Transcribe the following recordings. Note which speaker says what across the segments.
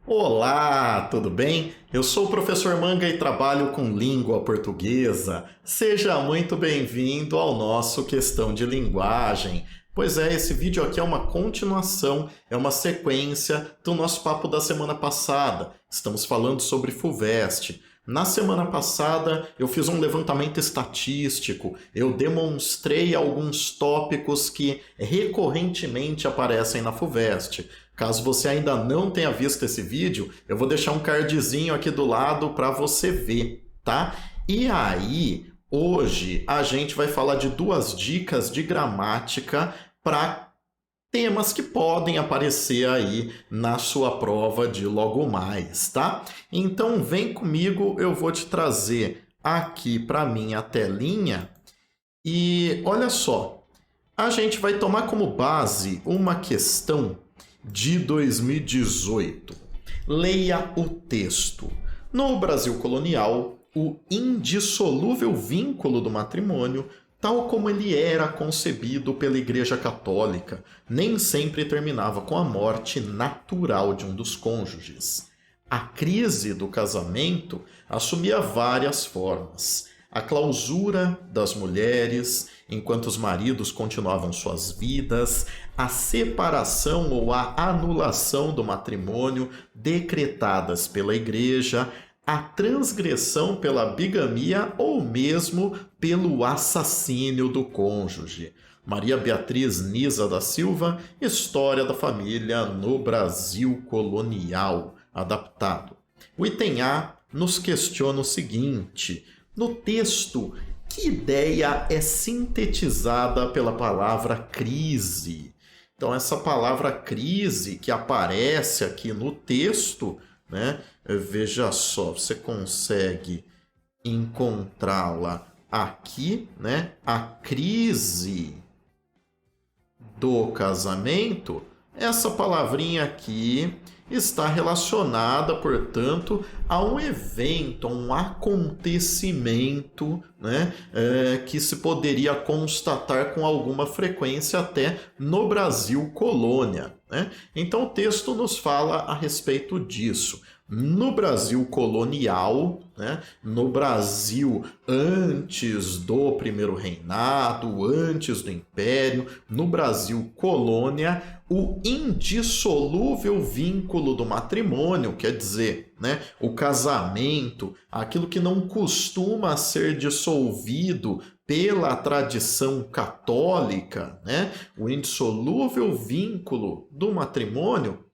Speaker 1: Olá, tudo bem? Eu sou o professor Manga e trabalho com língua portuguesa. Seja muito bem-vindo ao nosso Questão de Linguagem. Pois é, esse vídeo aqui é uma continuação, é uma sequência do nosso papo da semana passada. Estamos falando sobre FUVEST. Na semana passada, eu fiz um levantamento estatístico, eu demonstrei alguns tópicos que recorrentemente aparecem na FUVEST. Caso você ainda não tenha visto esse vídeo, eu vou deixar um cardzinho aqui do lado para você ver, tá? E aí, hoje a gente vai falar de duas dicas de gramática para temas que podem aparecer aí na sua prova de logo mais, tá? Então vem comigo, eu vou te trazer aqui para minha telinha e olha só, a gente vai tomar como base uma questão de 2018. Leia o texto. No Brasil colonial, o indissolúvel vínculo do matrimônio, tal como ele era concebido pela Igreja Católica, nem sempre terminava com a morte natural de um dos cônjuges. A crise do casamento assumia várias formas. A clausura das mulheres, enquanto os maridos continuavam suas vidas, a separação ou a anulação do matrimônio decretadas pela Igreja, a transgressão pela bigamia ou mesmo pelo assassínio do cônjuge. Maria Beatriz Nisa da Silva, História da Família no Brasil Colonial, adaptado. O item A nos questiona o seguinte: no texto, que ideia é sintetizada pela palavra crise? Então, essa palavra crise que aparece aqui no texto, né? Veja só, você consegue encontrá-la aqui, né? A crise do casamento, essa palavrinha aqui está relacionada, portanto, a um evento, a um acontecimento, né, que se poderia constatar com alguma frequência até no Brasil colônia, né? Então o texto nos fala a respeito disso. No Brasil colonial, né, no Brasil antes do primeiro reinado, antes do império, no Brasil colônia, o indissolúvel vínculo do matrimônio, quer dizer, né, o casamento, aquilo que não costuma ser dissolvido pela tradição católica, né, o indissolúvel vínculo do matrimônio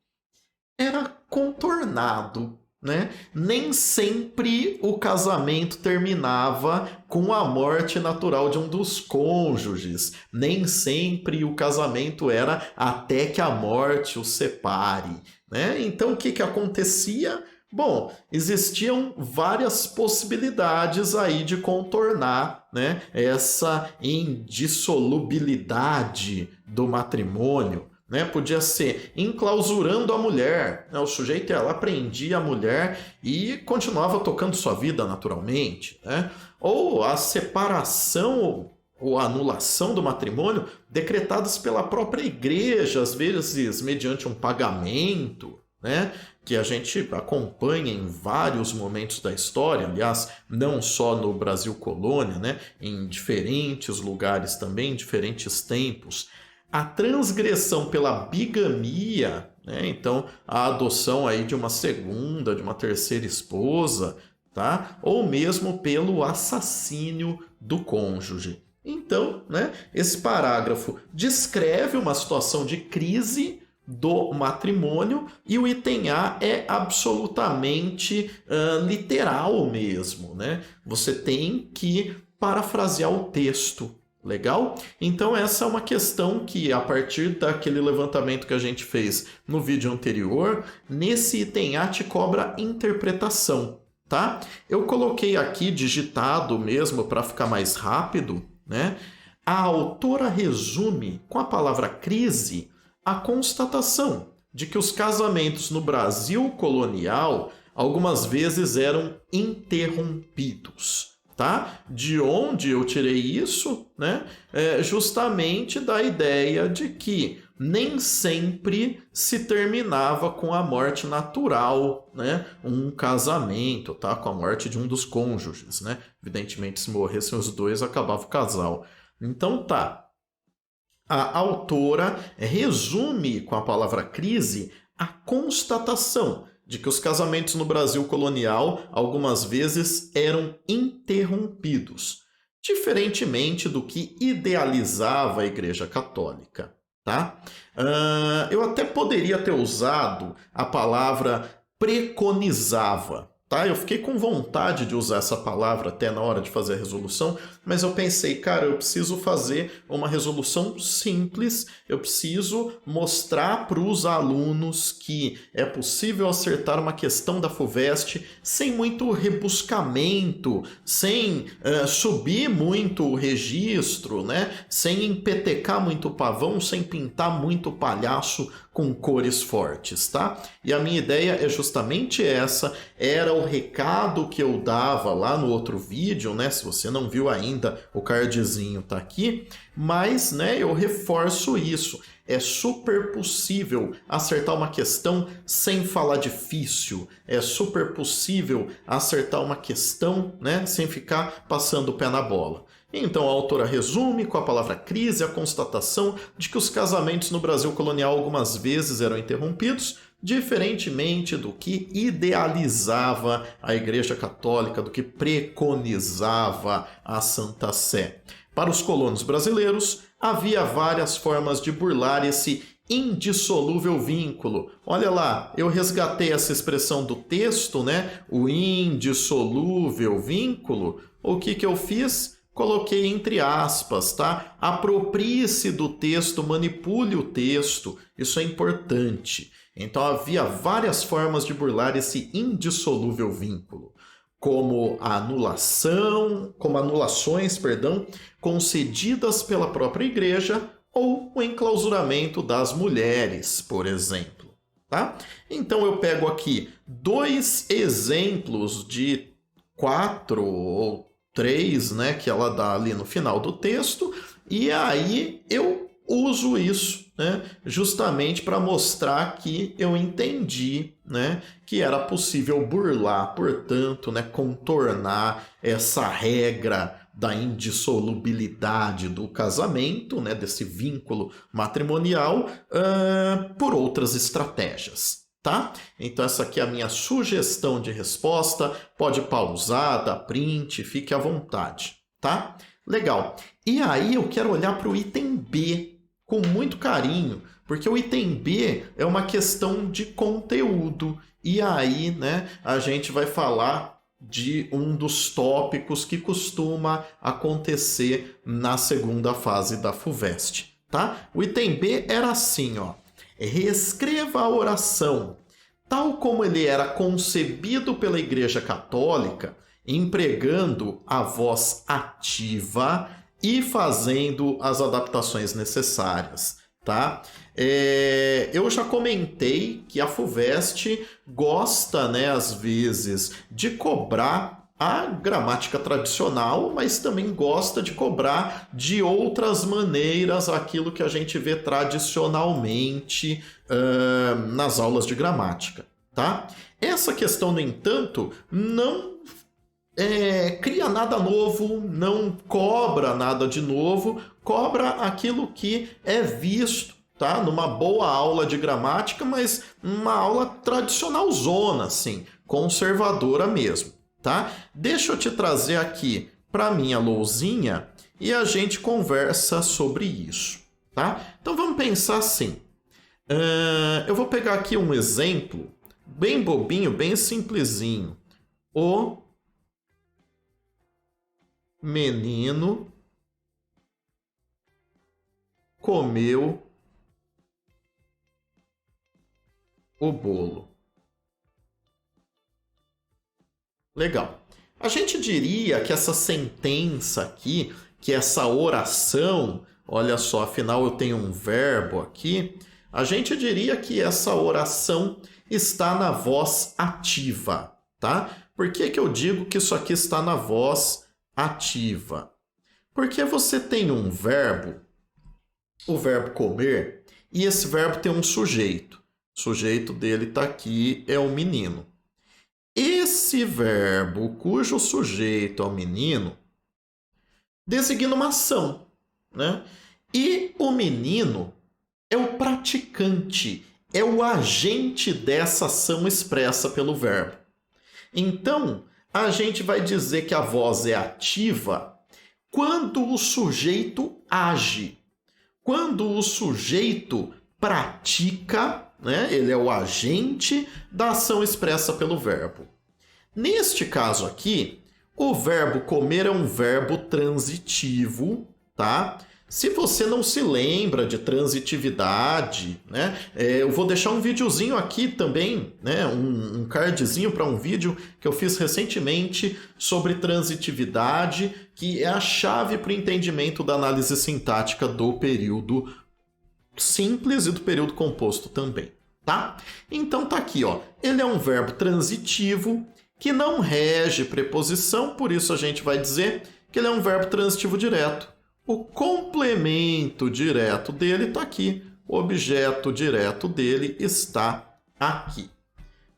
Speaker 1: era contornado, né? Nem sempre o casamento terminava com a morte natural de um dos cônjuges. Nem sempre o casamento era até que a morte o separe, né? Então o que acontecia? Bom, existiam várias possibilidades aí de contornar, né, essa indissolubilidade do matrimônio. Né? Podia ser enclausurando a mulher, né? O sujeito ia lá, prendia a mulher e continuava tocando sua vida naturalmente, né? Ou a separação ou a anulação do matrimônio decretadas pela própria igreja, às vezes mediante um pagamento, né? Que a gente acompanha em vários momentos da história, aliás, não só no Brasil colônia, né? Em diferentes lugares também, em diferentes tempos. A transgressão pela bigamia, né? Então a adoção aí de uma segunda, de uma terceira esposa, tá? Ou mesmo pelo assassínio do cônjuge. Então, né, esse parágrafo descreve uma situação de crise do matrimônio e o item A é absolutamente literal mesmo, né? Você tem que parafrasear o texto. Legal? Então essa é uma questão que, a partir daquele levantamento que a gente fez no vídeo anterior, nesse item A te cobra interpretação, tá? Eu coloquei aqui digitado mesmo para ficar mais rápido, né? A autora resume com a palavra crise a constatação de que os casamentos no Brasil colonial algumas vezes eram interrompidos. Tá? De onde eu tirei isso? Né? Justamente da ideia de que nem sempre se terminava com a morte natural, né? Um casamento, tá? Com a morte de um dos cônjuges, né? Evidentemente, se morressem os dois, acabava o casal. Então tá. A autora resume com a palavra crise a constatação de que os casamentos no Brasil colonial algumas vezes eram interrompidos, diferentemente do que idealizava a Igreja Católica. Tá? Eu até poderia ter usado a palavra preconizava. Tá? Eu fiquei com vontade de usar essa palavra até na hora de fazer a resolução, mas eu pensei, cara, eu preciso fazer uma resolução simples, eu preciso mostrar para os alunos que é possível acertar uma questão da FUVEST sem muito rebuscamento, sem subir muito o registro, né? Sem empetecar muito o pavão, sem pintar muito o palhaço com cores fortes, tá? E a minha ideia é justamente essa, era o recado que eu dava lá no outro vídeo, né? Se você não viu ainda, o cardzinho tá aqui, mas, né, eu reforço isso. É super possível acertar uma questão sem falar difícil. É super possível acertar uma questão, né, sem ficar passando o pé na bola. Então a autora resume com a palavra crise a constatação de que os casamentos no Brasil colonial algumas vezes eram interrompidos, diferentemente do que idealizava a Igreja Católica, do que preconizava a Santa Sé. Para os colonos brasileiros, havia várias formas de burlar esse indissolúvel vínculo. Olha lá, eu resgatei essa expressão do texto, né? O indissolúvel vínculo. O que eu fiz? Coloquei entre aspas, tá? Aproprie-se do texto, manipule o texto. Isso é importante. Então havia várias formas de burlar esse indissolúvel vínculo, como anulações, concedidas pela própria igreja ou o enclausuramento das mulheres, por exemplo, tá? Então eu pego aqui 2 exemplos de 4 ou 3, né, que ela dá ali no final do texto, e aí eu uso isso, né, justamente para mostrar que eu entendi, né, que era possível burlar, portanto, né, contornar essa regra da indissolubilidade do casamento, né, desse vínculo matrimonial, por outras estratégias. Tá? Então essa aqui é a minha sugestão de resposta, pode pausar, dar print, fique à vontade, tá? Legal. E aí eu quero olhar para o item B com muito carinho, porque o item B é uma questão de conteúdo, e aí, né, a gente vai falar de um dos tópicos que costuma acontecer na segunda fase da FUVEST, tá? O item B era assim, ó. Reescreva a oração, tal como ele era concebido pela Igreja Católica, empregando a voz ativa e fazendo as adaptações necessárias, tá? Eu já comentei que a FUVEST gosta, né, às vezes, de cobrar a gramática tradicional, mas também gosta de cobrar de outras maneiras aquilo que a gente vê tradicionalmente nas aulas de gramática, tá? Essa questão, no entanto, não cria nada novo, não cobra nada de novo, cobra aquilo que é visto, tá? Numa boa aula de gramática, mas uma aula tradicional zona, assim, conservadora mesmo. Tá? Deixa eu te trazer aqui para minha lousinha e a gente conversa sobre isso. Tá? Então vamos pensar assim. Eu vou pegar aqui um exemplo bem bobinho, bem simplesinho. O menino comeu o bolo. Legal. A gente diria que essa sentença aqui, que essa oração, olha só, afinal eu tenho um verbo aqui, a gente diria que essa oração está na voz ativa, tá? Por que eu digo que isso aqui está na voz ativa? Porque você tem um verbo, o verbo comer, E esse verbo tem um sujeito. O sujeito dele está aqui, é o menino. Esse verbo, cujo sujeito é o menino, designa uma ação, né? E o menino é o praticante, é o agente dessa ação expressa pelo verbo. Então, a gente vai dizer que a voz é ativa quando o sujeito age, quando o sujeito pratica, né? Ele é o agente da ação expressa pelo verbo. Neste caso aqui, o verbo comer é um verbo transitivo, tá? Se você não se lembra de transitividade, né? Eu vou deixar um videozinho aqui também, né? Um cardzinho para um vídeo que eu fiz recentemente sobre transitividade, que é a chave para o entendimento da análise sintática do período simples e do período composto também, tá? Então tá aqui, ó. Ele é um verbo transitivo que não rege preposição, por isso a gente vai dizer que ele é um verbo transitivo direto. O complemento direto dele está aqui. O objeto direto dele está aqui.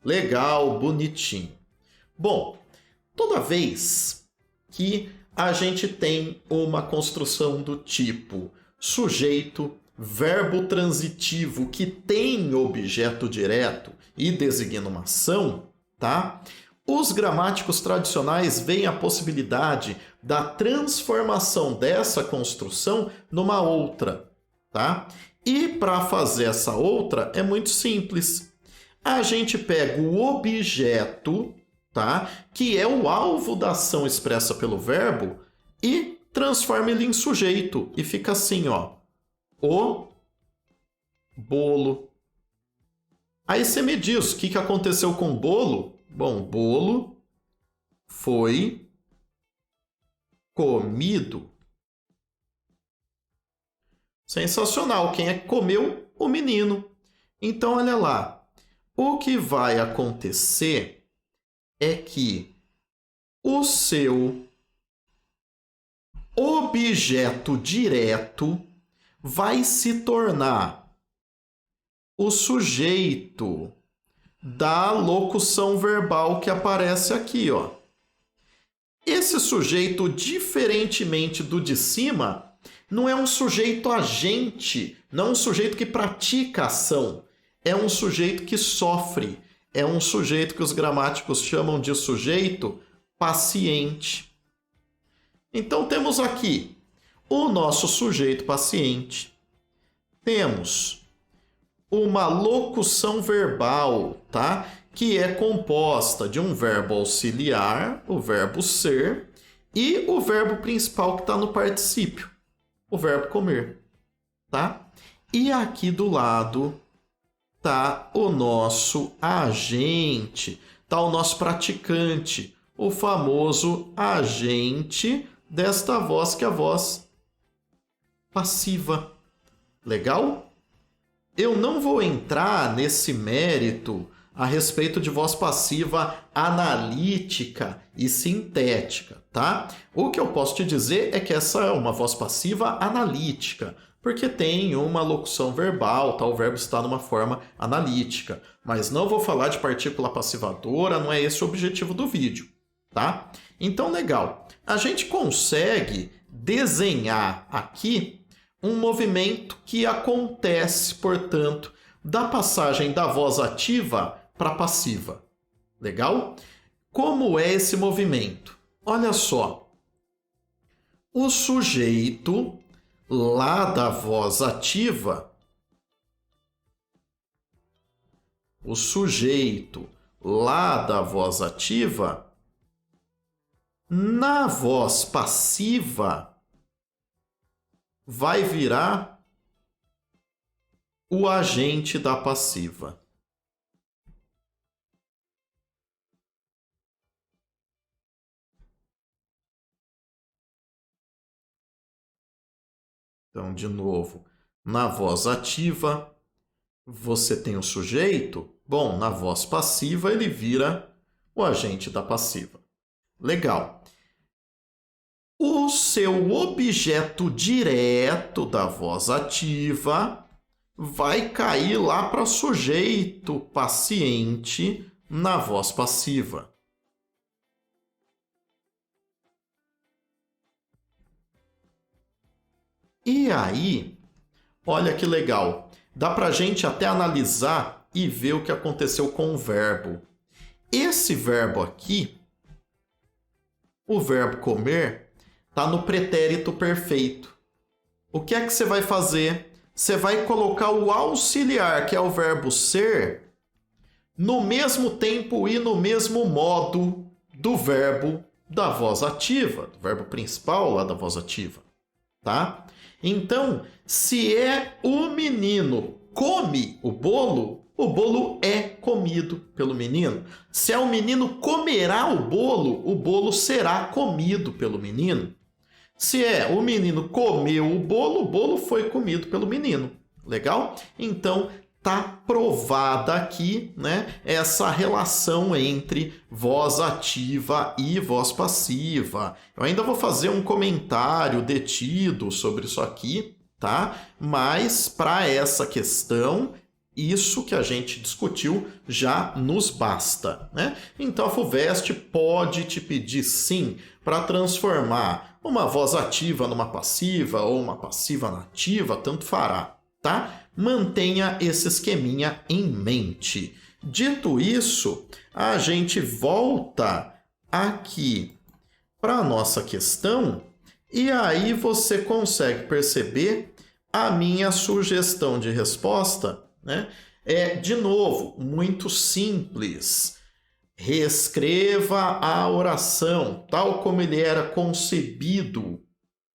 Speaker 1: Legal, bonitinho. Bom, toda vez que a gente tem uma construção do tipo sujeito, verbo transitivo que tem objeto direto e designa uma ação, tá? Os gramáticos tradicionais veem a possibilidade da transformação dessa construção numa outra, tá? E para fazer essa outra é muito simples. A gente pega o objeto, tá? Que é o alvo da ação expressa pelo verbo e transforma ele em sujeito e fica assim, ó. O bolo. Aí você me diz o que aconteceu com o bolo? Bom, o bolo foi comido. Sensacional. Quem é que comeu? O menino. Então, olha lá. O que vai acontecer é que o seu objeto direto vai se tornar o sujeito da locução verbal que aparece aqui, ó. Esse sujeito, diferentemente do de cima, não é um sujeito agente, não é um sujeito que pratica ação, é um sujeito que sofre, é um sujeito que os gramáticos chamam de sujeito paciente. Então temos aqui o nosso sujeito paciente. Temos uma locução verbal, tá? Que é composta de um verbo auxiliar, o verbo ser, e o verbo principal que está no particípio, o verbo comer, tá? E aqui do lado tá o nosso agente, tá o nosso praticante, o famoso agente desta voz, que é a voz passiva. Legal? Eu não vou entrar nesse mérito a respeito de voz passiva analítica e sintética, tá? O que eu posso te dizer é que essa é uma voz passiva analítica, porque tem uma locução verbal, tá? O verbo está numa forma analítica. Mas não vou falar de partícula passivadora, não é esse o objetivo do vídeo, tá? Então, legal. A gente consegue desenhar aqui um movimento que acontece, portanto, da passagem da voz ativa para passiva. Legal? Como é esse movimento? Olha só. O sujeito lá da voz ativa, na voz passiva, vai virar o agente da passiva. Então, de novo, na voz ativa, você tem o sujeito. Bom, na voz passiva, ele vira o agente da passiva. Legal. O seu objeto direto da voz ativa vai cair lá para sujeito paciente na voz passiva. E aí, olha que legal, dá para a gente até analisar e ver o que aconteceu com o verbo. Esse verbo aqui, o verbo comer, está no pretérito perfeito. O que é que você vai fazer? Você vai colocar o auxiliar, que é o verbo ser, no mesmo tempo e no mesmo modo do verbo da voz ativa, do verbo principal lá da voz ativa, tá? Então, se é o menino come o bolo é comido pelo menino. Se é o menino comerá o bolo será comido pelo menino. Se é o menino comeu o bolo foi comido pelo menino. Legal? Então, tá provada aqui, né, essa relação entre voz ativa e voz passiva. Eu ainda vou fazer um comentário detido sobre isso aqui, tá? Mas para essa questão, isso que a gente discutiu já nos basta, né? Então a FUVEST pode te pedir sim para transformar uma voz ativa numa passiva ou uma passiva na ativa, tanto fará, tá? Mantenha esse esqueminha em mente. Dito isso, a gente volta aqui para a nossa questão e aí você consegue perceber a minha sugestão de resposta, né? É, de novo, muito simples. Reescreva a oração tal como ele era concebido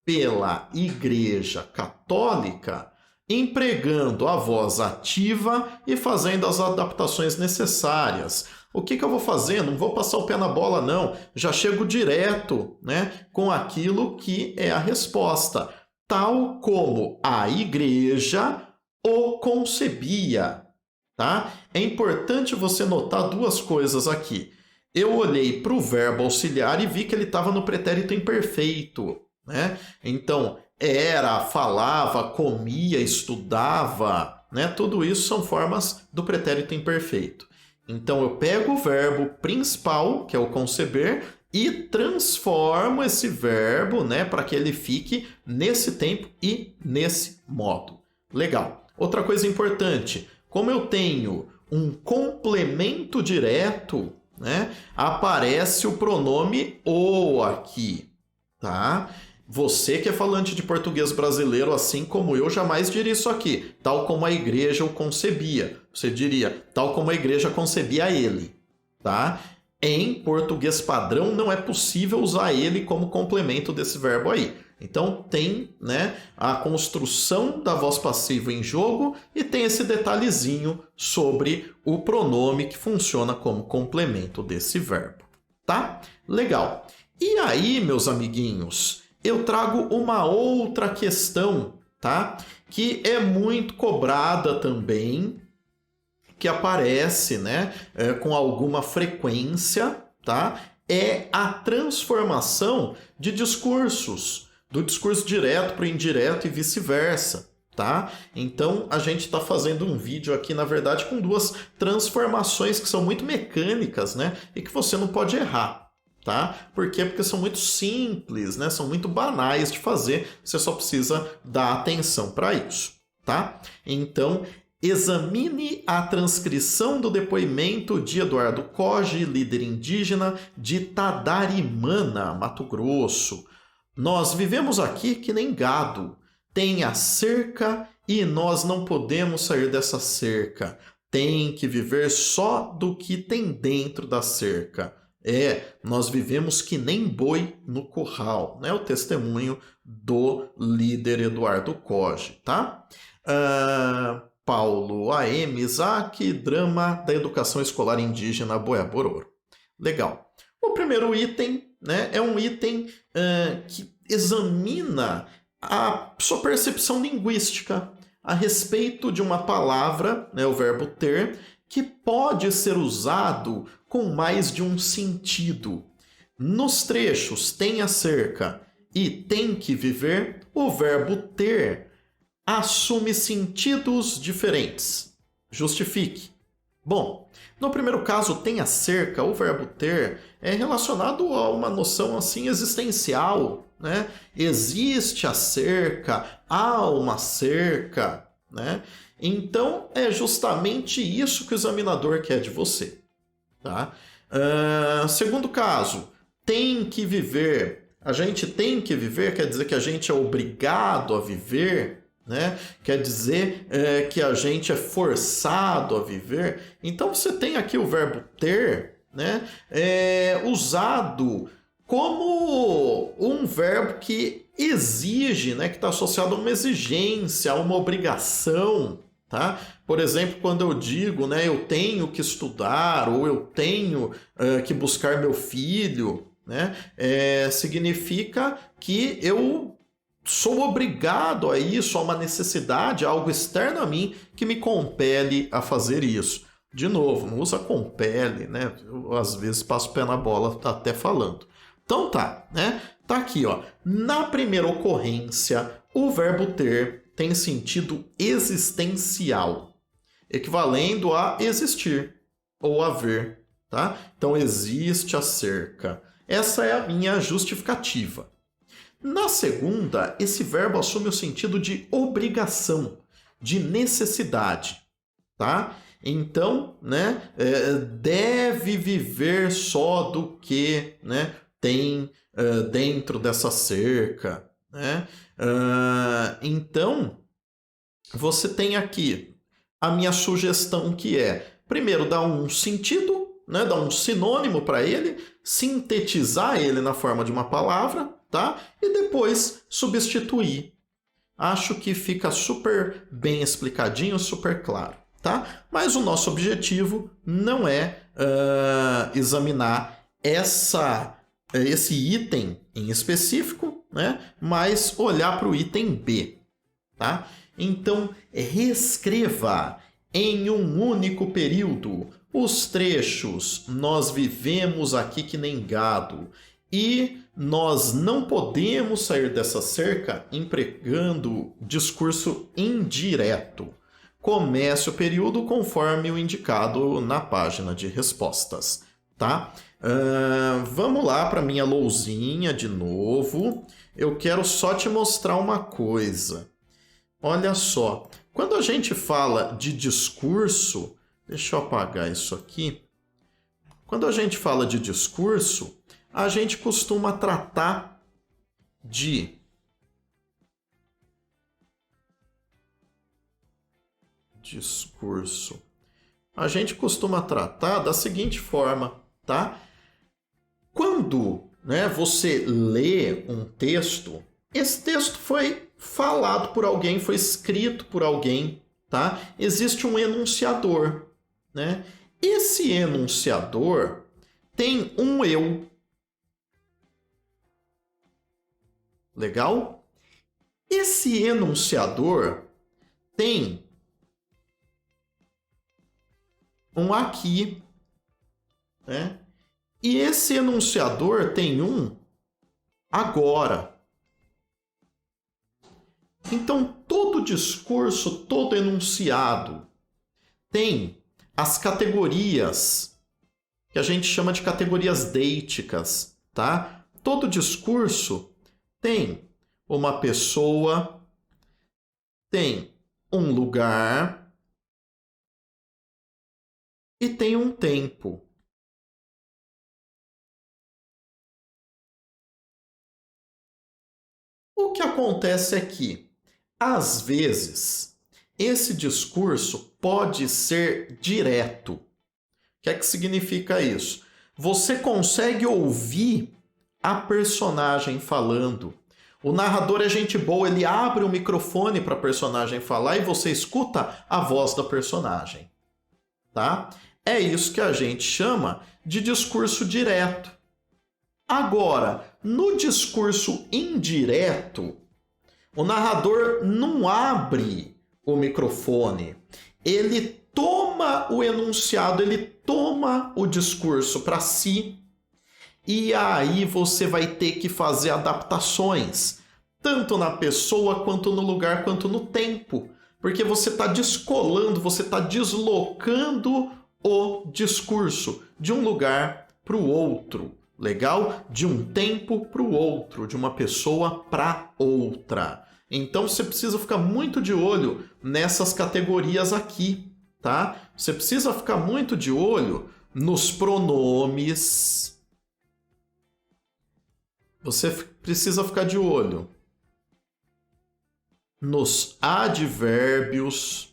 Speaker 1: pela Igreja Católica, empregando a voz ativa e fazendo as adaptações necessárias. O que eu vou fazer? Não vou passar o pé na bola, não. Já chego direto, né, com aquilo que é a resposta. Tal como a Igreja o concebia. Tá? É importante você notar duas coisas aqui. Eu olhei para o verbo auxiliar e vi que ele estava no pretérito imperfeito, né? Então, era, falava, comia, estudava, né? Tudo isso são formas do pretérito imperfeito. Então, eu pego o verbo principal, que é o conceber, e transformo esse verbo, né, para que ele fique nesse tempo e nesse modo. Legal. Outra coisa importante, como eu tenho um complemento direto, né, aparece o pronome o aqui, tá? Você que é falante de português brasileiro, assim como eu, jamais diria isso aqui, tal como a igreja o concebia. Você diria, tal como a igreja concebia ele, tá? Em português padrão, não é possível usar ele como complemento desse verbo aí. Então, tem, né, a construção da voz passiva em jogo e tem esse detalhezinho sobre o pronome que funciona como complemento desse verbo, tá? Legal. E aí, meus amiguinhos, eu trago uma outra questão, tá? Que é muito cobrada também, que aparece, né, com alguma frequência, tá? É a transformação de discursos, do discurso direto para o indireto e vice-versa, tá? Então, a gente está fazendo um vídeo aqui, na verdade, com duas transformações que são muito mecânicas, né? E que você não pode errar, tá? Por quê? Porque são muito simples, né? São muito banais de fazer, você só precisa dar atenção para isso, tá? Então, examine a transcrição do depoimento de Eduardo Coge, líder indígena de Tadarimana, Mato Grosso. Nós vivemos aqui que nem gado. Tem a cerca e nós não podemos sair dessa cerca. Tem que viver só do que tem dentro da cerca. Nós vivemos que nem boi no curral, né? O testemunho do líder Eduardo Coge, tá? Paulo A.M. Isaac, Drama da Educação Escolar Indígena Boia-Bororo. Legal. O primeiro item, né, é um item que examina a sua percepção linguística a respeito de uma palavra, né, o verbo ter, que pode ser usado com mais de um sentido. Nos trechos tem a cerca e tem que viver, o verbo ter assume sentidos diferentes? Justifique. Bom, no primeiro caso, tem acerca, o verbo ter é relacionado a uma noção assim existencial, né? Existe a cerca, há uma cerca, né? Então, é justamente isso que o examinador quer de você, tá? Segundo caso, tem que viver. A gente tem que viver quer dizer que a gente é obrigado a viver, né? Quer dizer que a gente é forçado a viver. Então você tem aqui o verbo ter, né? Usado como um verbo que exige, né? Que está associado a uma exigência, a uma obrigação, tá? Por exemplo, quando eu digo, né? Eu tenho que estudar ou eu tenho que buscar meu filho, né? Significa que eu sou obrigado a isso, a uma necessidade, a algo externo a mim que me compele a fazer isso. De novo, não usa compele, né? Eu, às vezes passo o pé na bola, tá até falando. Então tá, né? Tá aqui, ó. Na primeira ocorrência, o verbo ter tem sentido existencial, equivalendo a existir ou haver, tá? Então existe a cerca. Essa é a minha justificativa. Na segunda, esse verbo assume o sentido de obrigação, de necessidade, tá? Então, né, deve viver só do que, né, tem dentro dessa cerca, né? Então, você tem aqui a minha sugestão que é, primeiro, dar um sentido, né, dar um sinônimo para ele, sintetizar ele na forma de uma palavra, tá? E depois substituir. Acho que fica super bem explicadinho, super claro, tá? Mas o nosso objetivo não é examinar esse item em específico, né? Mas olhar para o item B, tá? Então, reescreva em um único período os trechos "nós vivemos aqui que nem gado" e "nós não podemos sair dessa cerca" empregando discurso indireto. Comece o período conforme o indicado na página de respostas, tá? Vamos lá para minha lousinha de novo. Eu quero só te mostrar uma coisa. Olha só, quando a gente fala de discurso, deixa eu apagar isso aqui. Quando a gente fala de discurso, a gente costuma tratar de discurso. A gente costuma tratar da seguinte forma, tá? Quando, né, você lê um texto, esse texto foi falado por alguém, foi escrito por alguém, tá? Existe um enunciador, né? Esse enunciador tem um eu. Legal? Esse enunciador tem um aqui, né? E esse enunciador tem um agora. Então, todo discurso, todo enunciado tem as categorias que a gente chama de categorias deíticas, tá? Todo discurso tem uma pessoa, tem um lugar e tem um tempo. O que acontece é que, às vezes, esse discurso pode ser direto. O que é que significa isso? Você consegue ouvir a personagem falando. O narrador é gente boa, ele abre o microfone para a personagem falar e você escuta a voz da personagem, tá? É isso que a gente chama de discurso direto. Agora, no discurso indireto, o narrador não abre o microfone. Ele toma o enunciado, ele toma o discurso para si e aí você vai ter que fazer adaptações, tanto na pessoa, quanto no lugar, quanto no tempo. Porque você está descolando, você está deslocando o discurso de um lugar para o outro. Legal? De um tempo para o outro, de uma pessoa para outra. Então você precisa ficar muito de olho nessas categorias aqui, tá? Você precisa ficar muito de olho nos pronomes. Você precisa ficar de olho nos advérbios,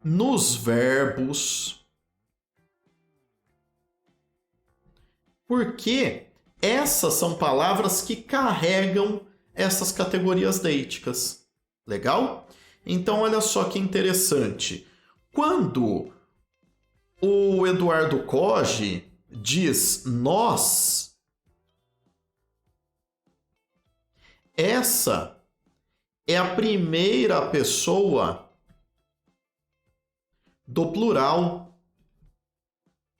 Speaker 1: nos verbos, porque essas são palavras que carregam essas categorias deíticas. Legal? Então, olha só que interessante. Quando o Eduardo Coge diz nós, essa é a primeira pessoa do plural.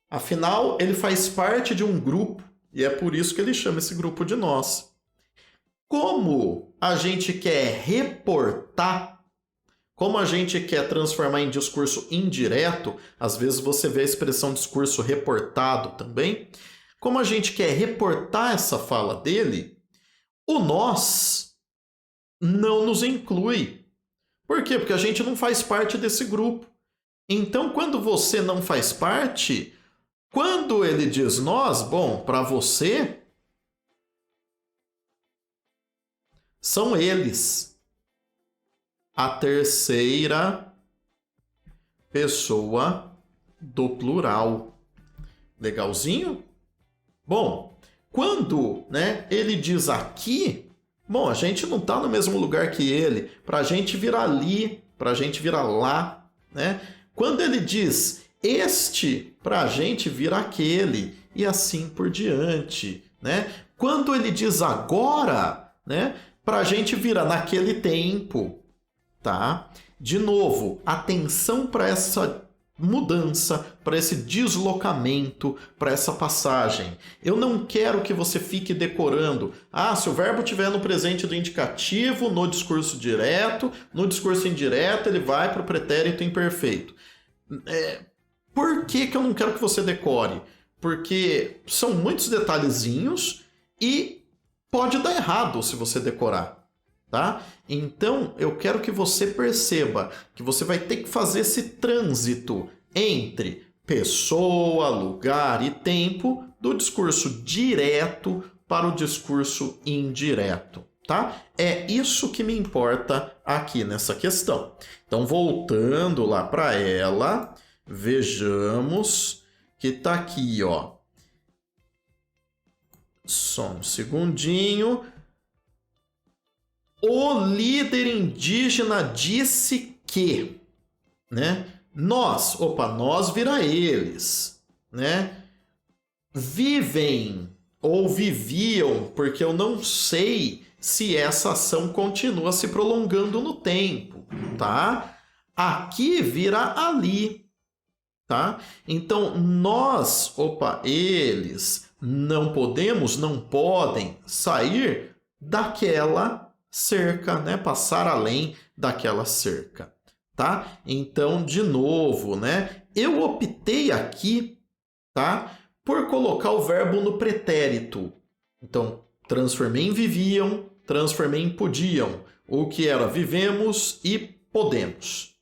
Speaker 1: Afinal, ele faz parte de um grupo e é por isso que ele chama esse grupo de nós. Como a gente quer reportar, como a gente quer transformar em discurso indireto, às vezes você vê a expressão discurso reportado também, como a gente quer reportar essa fala dele, o nós não nos inclui. Por quê? Porque a gente não faz parte desse grupo. Então, quando você não faz parte, quando ele diz nós, bom, para você, são eles. A terceira pessoa do plural. Legalzinho? Bom, quando, ele diz aqui, bom, a gente não está no mesmo lugar que ele. Para a gente vir ali, para a gente vir lá, Quando ele diz este, para a gente vir aquele, e assim por diante, Quando ele diz agora, para a gente virar naquele tempo, tá? De novo, atenção para essa mudança, para esse deslocamento, para essa passagem. Eu não quero que você fique decorando. Se o verbo estiver no presente do indicativo, no discurso direto, no discurso indireto, ele vai para o pretérito imperfeito. Por que eu não quero que você decore? Porque são muitos detalhezinhos e pode dar errado se você decorar. Tá? Então, eu quero que você perceba que você vai ter que fazer esse trânsito entre pessoa, lugar e tempo do discurso direto para o discurso indireto. Tá? É isso que me importa aqui nessa questão. Então, voltando lá para ela, vejamos que está aqui, ó. Só um segundinho. O líder indígena disse que, nós vira eles, vivem ou viviam, porque eu não sei se essa ação continua se prolongando no tempo, tá? Aqui vira ali, tá? Então, nós, eles não podem sair daquela cerca, passar além daquela cerca, tá? Então, de novo, eu optei aqui, tá, por colocar o verbo no pretérito. Então, transformei em viviam, transformei em podiam, o que era vivemos e podemos.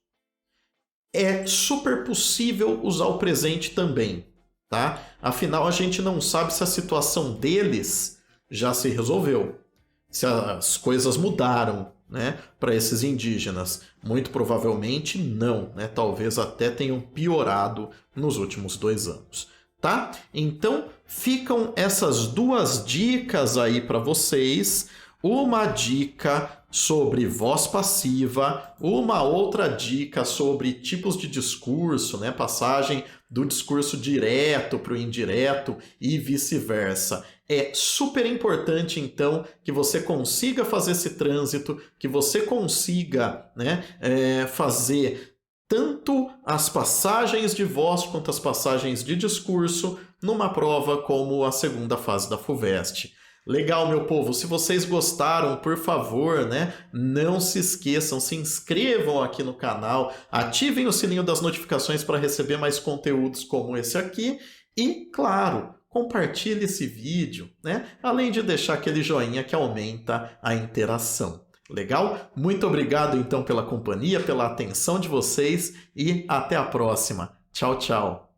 Speaker 1: É super possível usar o presente também, tá? Afinal, a gente não sabe se a situação deles já se resolveu. Se as coisas mudaram, para esses indígenas. Muito provavelmente não, Talvez até tenham piorado nos últimos 2 anos, tá? Então, ficam essas 2 dicas aí para vocês. Uma dica sobre voz passiva, uma outra dica sobre tipos de discurso, passagem do discurso direto para o indireto e vice-versa. É super importante, então, que você consiga fazer esse trânsito, que você consiga fazer tanto as passagens de voz quanto as passagens de discurso numa prova como a segunda fase da FUVEST. Legal, meu povo, se vocês gostaram, por favor, não se esqueçam, se inscrevam aqui no canal, ativem o sininho das notificações para receber mais conteúdos como esse aqui e, claro, compartilhe esse vídeo, além de deixar aquele joinha que aumenta a interação. Legal? Muito obrigado, então, pela companhia, pela atenção de vocês e até a próxima. Tchau, tchau.